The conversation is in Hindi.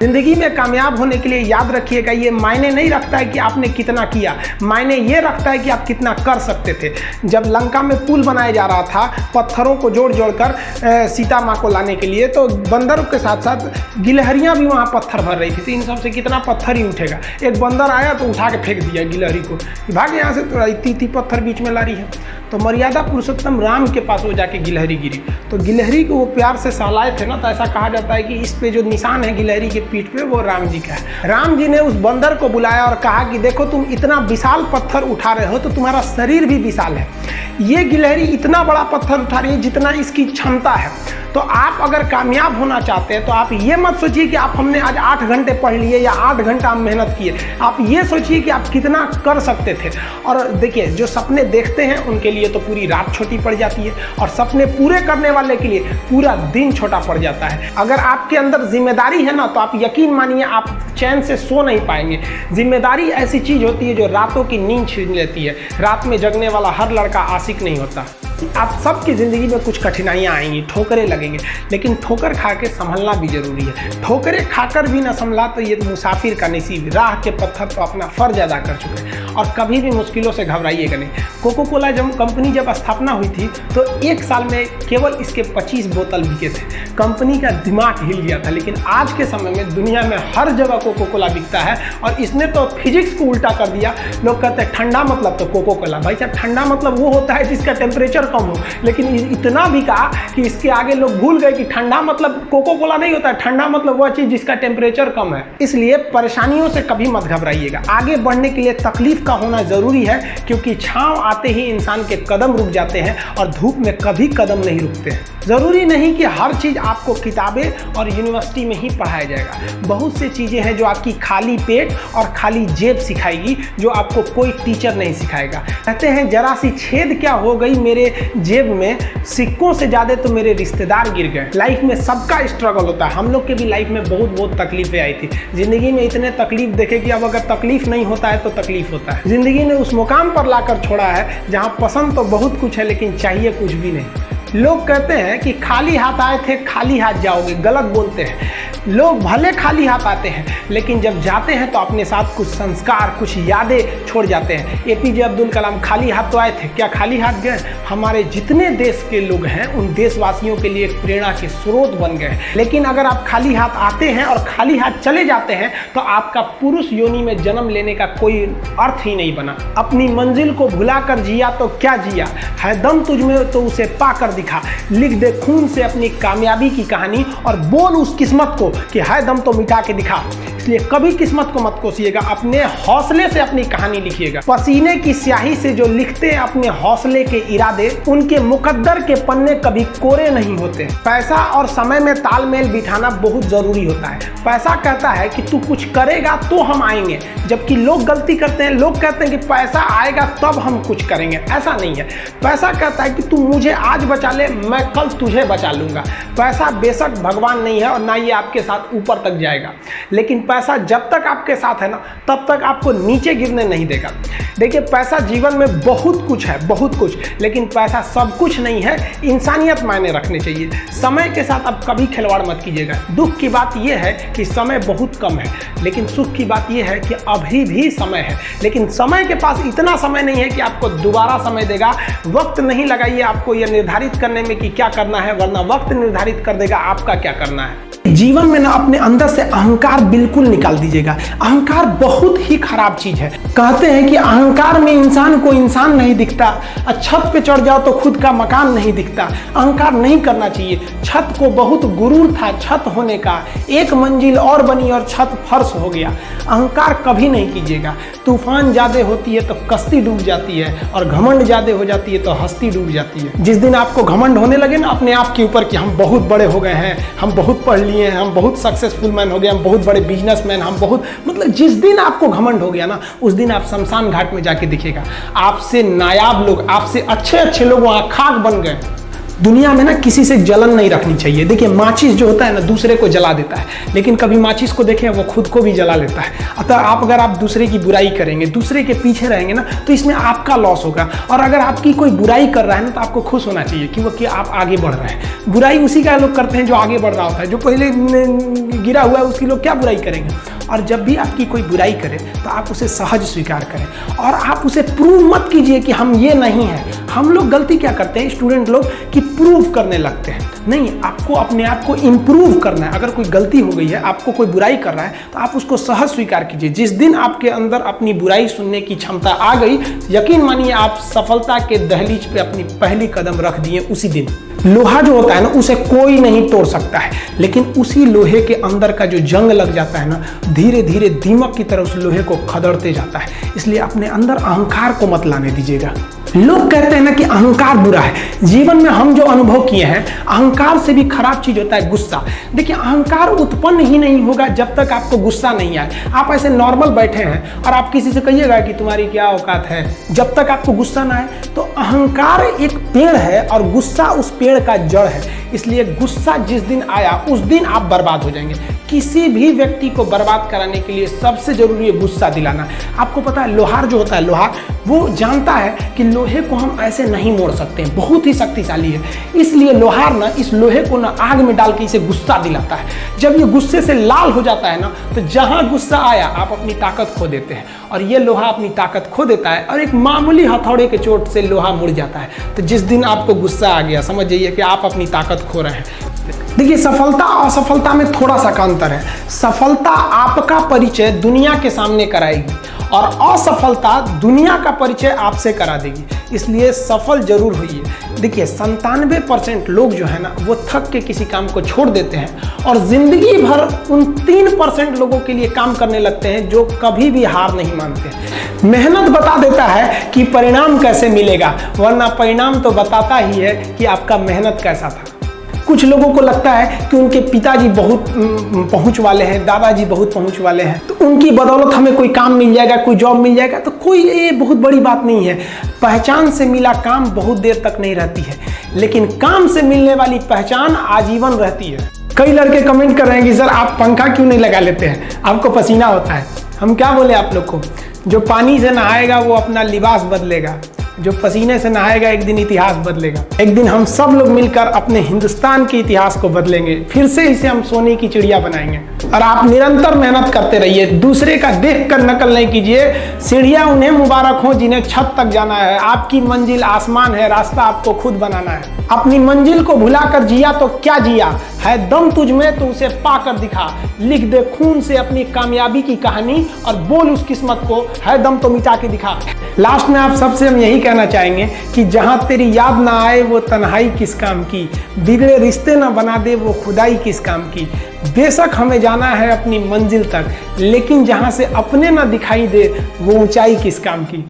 जिंदगी में कामयाब होने के लिए याद रखिएगा, ये मायने नहीं रखता है कि आपने कितना किया, मायने ये रखता है कि आप कितना कर सकते थे। जब लंका में पुल बनाया जा रहा था पत्थरों को जोड़ जोड़ कर सीता माँ को लाने के लिए, तो बंदरों के साथ साथ गिलहरियाँ भी वहाँ पत्थर भर रही थी। तो इन सब से कितना पत्थर ही उठेगा। एक बंदर आया तो उठा के फेंक दिया गिलहरी को, भाग यहाँ से, तो इतनी पत्थर बीच में ला रही है। तो मर्यादा पुरुषोत्तम राम के पास वो जाके गिलहरी गिरी, तो गिलहरी को वो प्यार से सहलाए थे ना, तो ऐसा कहा जाता है कि इस पे जो निशान है गिलहरी के पीठ पे वो राम जी का है। राम जी ने उस बंदर को बुलाया और कहा कि देखो तुम इतना विशाल पत्थर उठा रहे हो तो तुम्हारा शरीर भी विशाल है, ये गिलहरी इतना बड़ा पत्थर उठा रही है जितना इसकी क्षमता है। तो आप अगर कामयाब होना चाहते हैं तो आप ये मत सोचिए कि आप हमने आज 8 घंटे पढ़ लिए या 8 घंटा हम मेहनत किए, आप ये सोचिए कि आप कितना कर सकते थे। और देखिए, जो सपने देखते हैं उनके लिए तो पूरी रात छोटी पड़ जाती है, और सपने पूरे करने वाले के लिए पूरा दिन छोटा पड़ जाता है। अगर आपके अंदर जिम्मेदारी है ना, तो आप यकीन मानिए आप चैन से सो नहीं पाएंगे। जिम्मेदारी ऐसी चीज़ होती है जो रातों की नींद छीन लेती है। रात में जगने वाला हर लड़का आशिक नहीं होता। आप सबकी ज़िंदगी में कुछ कठिनाइयाँ आएंगी, ठोकरें लगेंगे, लेकिन ठोकर खा के संभलना भी जरूरी है। ठोकरें खाकर भी ना संभला तो ये मुसाफिर का नसीब, राह के पत्थर तो अपना फर्ज अदा कर चुके हैं। और कभी भी मुश्किलों से घबराइएगा नहीं। कोको कोला कंपनी जब स्थापना हुई थी तो 1 साल में केवल इसके 25 बोतल बिके थे। कंपनी का दिमाग हिल गया था, लेकिन आज के समय में दुनिया में हर जगह कोको कोला बिकता है। और इसने तो फिजिक्स को उल्टा कर दिया। लोग कहते हैं ठंडा मतलब तो कोको कोला, भाई साहब ठंडा मतलब वो होता है जिसका टेम्परेचर कम हो, लेकिन इतना भी कहा कि इसके आगे लोग भूल गए कि ठंडा मतलब कोको कोला नहीं होता है, ठंडा मतलब वह चीज जिसका टेम्परेचर कम है। इसलिए परेशानियों से कभी मत घबराइएगा। आगे बढ़ने के लिए तकलीफ का होना जरूरी है, क्योंकि छांव आते ही इंसान के कदम रुक जाते हैं और धूप में कभी कदम नहीं रुकते हैं। जरूरी नहीं कि हर चीज आपको किताबें और यूनिवर्सिटी में ही पढ़ाया जाएगा। बहुत सी चीजें हैं जो आपकी खाली पेट और खाली जेब सिखाएगी, जो आपको कोई टीचर नहीं सिखाएगा। कहते हैं जरा सी छेद क्या हो गई मेरे जेब में, सिक्कों से ज्यादा तो मेरे रिश्तेदार गिर गए। लाइफ में सबका स्ट्रगल होता है। हम लोग के भी लाइफ में बहुत तकलीफें आई थी। जिंदगी में इतने तकलीफ देखे कि अब अगर तकलीफ नहीं होता है तो तकलीफ होता है। जिंदगी ने उस मुकाम पर लाकर छोड़ा है जहाँ पसंद तो बहुत कुछ है लेकिन चाहिए कुछ भी नहीं। लोग कहते हैं कि खाली हाथ आए थे खाली हाथ जाओगे, गलत बोलते हैं। लोग भले खाली हाथ आते हैं, लेकिन जब जाते हैं तो अपने साथ कुछ संस्कार, कुछ यादें छोड़ जाते हैं। एपीजे अब्दुल कलाम खाली हाथ तो आए थे, क्या खाली हाथ गए? हमारे जितने देश के लोग हैं उन देशवासियों के लिए एक प्रेरणा के स्रोत बन गए। लेकिन अगर आप खाली हाथ आते हैं और खाली हाथ चले जाते हैं तो आपका पुरुष योनि में जन्म लेने का कोई अर्थ ही नहीं बना। अपनी मंजिल को भुलाकर जिया तो क्या जिया, है दम तुझ में तो उसे पाकर दिखा। लिख दे खून से अपनी कामयाबी की कहानी और बोल उस किस्मत को कि है दम तो मिटा के दिखा। इसलिए कभी किस्मत को मत कोसिएगा, अपने हौसले से अपनी कहानी लिखिएगा। पसीने की स्याही से जो लिखते हैं अपने हौसले के इरादे, उनके मुकद्दर के पन्ने कभी कोरे नहीं होते। पैसा और समय में तालमेल बिठाना बहुत जरूरी होता है। पैसा कहता है कि तू कुछ करेगा तो हम आएंगे, जबकि लोग गलती करते हैं। लोग कहते हैं कि पैसा आएगा तब हम कुछ करेंगे, ऐसा नहीं है। पैसा कहता है कि तू मुझे आज बचा ले, मैं कल तुझे बचा लूंगा। पैसा बेशक भगवान नहीं है और ना ये आपके साथ ऊपर तक जाएगा, लेकिन पैसा जब तक आपके साथ है ना तब तक आपको नीचे गिरने नहीं देगा। देखिए, पैसा जीवन में बहुत कुछ है, बहुत कुछ, लेकिन पैसा सब कुछ नहीं है। इंसानियत मायने रखने चाहिए। समय के साथ आप कभी खिलवाड़ मत कीजिएगा। दुख की बात यह है कि समय बहुत कम है, लेकिन सुख की बात यह है कि अभी भी समय है। लेकिन समय के पास इतना समय नहीं है कि आपको दोबारा समय देगा। वक्त नहीं लगाइए आपको यह निर्धारित करने में कि क्या करना है, वरना वक्त निर्धारित कर देगा आपका क्या करना है। जीवन में ना अपने अंदर से अहंकार बिल्कुल निकाल दीजिएगा। अहंकार बहुत ही खराब चीज है। कहते हैं कि अहंकार में इंसान को इंसान नहीं दिखता, छत पे चढ़ जाओ तो खुद का मकान नहीं दिखता। अहंकार नहीं करना चाहिए। छत को बहुत गुरूर था छत होने का, एक मंजिल और बनी और छत फर्श हो गया। अहंकार कभी नहीं कीजिएगा। तूफान ज्यादा होती है तो कश्ती डूब जाती है, और घमंड ज्यादा हो जाती है तो हस्ती डूब जाती है। जिस दिन आपको घमंड होने लगे ना अपने आप के ऊपर कि हम बहुत बड़े हो गए हैं, हम बहुत पढ़ लिए हैं, हम बहुत सक्सेसफुल मैन हो गए, हम बहुत बड़े बिजनेसमैन, हम बहुत, मतलब जिस दिन आपको घमंड हो गया ना उस दिन आप शमशान घाट में जाके दिखेगा आपसे नायाब लोग, आपसे अच्छे अच्छे लोग वहां खाक बन गए। दुनिया में ना किसी से जलन नहीं रखनी चाहिए। देखिए माचिस जो होता है ना दूसरे को जला देता है, लेकिन कभी माचिस को देखें वो खुद को भी जला लेता है। अतः अगर आप दूसरे की बुराई करेंगे, दूसरे के पीछे रहेंगे ना, तो इसमें आपका लॉस होगा। और अगर आपकी कोई बुराई कर रहा है ना तो आपको खुश होना चाहिए कि आप आगे बढ़ रहे हैं। बुराई उसी का लोग करते हैं जो आगे बढ़ रहा होता है, जो पहले गिरा हुआ है उसकी लोग क्या बुराई करेंगे। और जब भी आपकी कोई बुराई करे तो आप उसे सहज स्वीकार करें और आप उसे प्रूव मत कीजिए कि हम ये नहीं हैं। हम लोग गलती क्या करते हैं स्टूडेंट लोग कि प्रूव करने लगते हैं। नहीं, आपको अपने आप को इम्प्रूव करना है। अगर कोई गलती हो गई है, आपको कोई बुराई कर रहा है, तो आप उसको सहज स्वीकार कीजिए। जिस दिन आपके अंदर अपनी बुराई सुनने की क्षमता आ गई, यकीन मानिए आप सफलता के दहलीज पे अपनी पहली कदम रख दिए उसी दिन। लोहा जो होता है ना उसे कोई नहीं तोड़ सकता है, लेकिन उसी लोहे के अंदर का जो जंग लग जाता है ना, धीरे धीरे दीमक की तरह उस लोहे को खदड़ते जाता है। इसलिए अपने अंदर अहंकार को मत लाने दीजिएगा। लोग कहते हैं ना कि अहंकार बुरा है। जीवन में हम जो अनुभव किए हैं, अहंकार से भी खराब चीज होता है गुस्सा। देखिए अहंकार उत्पन्न ही नहीं होगा जब तक आपको गुस्सा नहीं आए। आप ऐसे नॉर्मल बैठे हैं और आप किसी से कहिएगा कि तुम्हारी क्या औकात है, जब तक आपको गुस्सा ना आए। तो अहंकार एक पेड़ है और गुस्सा उस पेड़ का जड़ है। इसलिए गुस्सा जिस दिन आया उस दिन आप बर्बाद हो जाएंगे। किसी भी व्यक्ति को बर्बाद कराने के लिए सबसे जरूरी है गुस्सा दिलाना। आपको पता है लोहार जो होता है, लोहार वो जानता है कि लोहे को हम ऐसे नहीं मोड़ सकते हैं, बहुत ही शक्तिशाली है। इसलिए लोहार ना इस लोहे को ना आग में डाल के इसे गुस्सा दिलाता है। जब ये गुस्से से लाल हो जाता है ना, तो जहां गुस्सा आया आप अपनी ताकत खो देते हैं। और ये लोहा अपनी ताकत खो देता है और एक मामूली हथौड़े के चोट से लोहा मुड़ जाता है। तो जिस दिन आपको गुस्सा आ गया, समझ जाइए कि आप अपनी ताकत खो रहे हैं। देखिए सफलता और असफलता में थोड़ा सा का अंतर है। सफलता आपका परिचय दुनिया के सामने कराएगी और असफलता दुनिया का परिचय आपसे करा देगी। इसलिए सफल जरूर होइए। देखिए 97% लोग जो है ना वो थक के किसी काम को छोड़ देते हैं और जिंदगी भर उन 3% लोगों के लिए काम करने लगते हैं जो कभी भी हार नहीं मानते। मेहनत बता देता है कि परिणाम कैसे मिलेगा, वरना परिणाम तो बताता ही है कि आपका मेहनत कैसा था। कुछ लोगों को लगता है कि उनके पिताजी बहुत पहुंच वाले हैं, दादाजी बहुत पहुंच वाले हैं, तो उनकी बदौलत हमें कोई काम मिल जाएगा, कोई जॉब मिल जाएगा। तो कोई ये बहुत बड़ी बात नहीं है। पहचान से मिला काम बहुत देर तक नहीं रहती है, लेकिन काम से मिलने वाली पहचान आजीवन रहती है। कई लड़के कमेंट कर रहे हैं कि सर आप पंखा क्यों नहीं लगा लेते हैं, आपको पसीना होता है। हम क्या बोले आप लोग को, जो पानी से नहाएगा वो अपना लिबास बदलेगा, जो पसीने से नहाएगा एक दिन इतिहास बदलेगा। एक दिन हम सब लोग मिलकर अपने हिंदुस्तान के इतिहास को बदलेंगे, फिर से इसे हम सोने की चिड़िया बनाएंगे। और आप निरंतर मेहनत करते रहिए, दूसरे का देख कर नकल नहीं कीजिए। सीढ़ियां उन्हें मुबारक हो जिन्हें छत तक जाना है। आपकी मंजिल आसमान है, रास्ता आपको खुद बनाना है। अपनी मंजिल को भुलाकर जिया तो क्या जिया, है दम तुझ में तो उसे पाकर दिखा। लिख दे खून से अपनी कामयाबी की कहानी और बोल उस किस्मत को, है दम तो मिटा के दिखा। लास्ट में आप सबसे हम यही कहना चाहेंगे कि जहां तेरी याद ना आए वो तन्हाई किस काम की, बिगड़े रिश्ते ना बना दे वो खुदाई किस काम की। बेशक हमें जाना है अपनी मंजिल तक, लेकिन जहां से अपने ना दिखाई दे वो ऊंचाई किस काम की।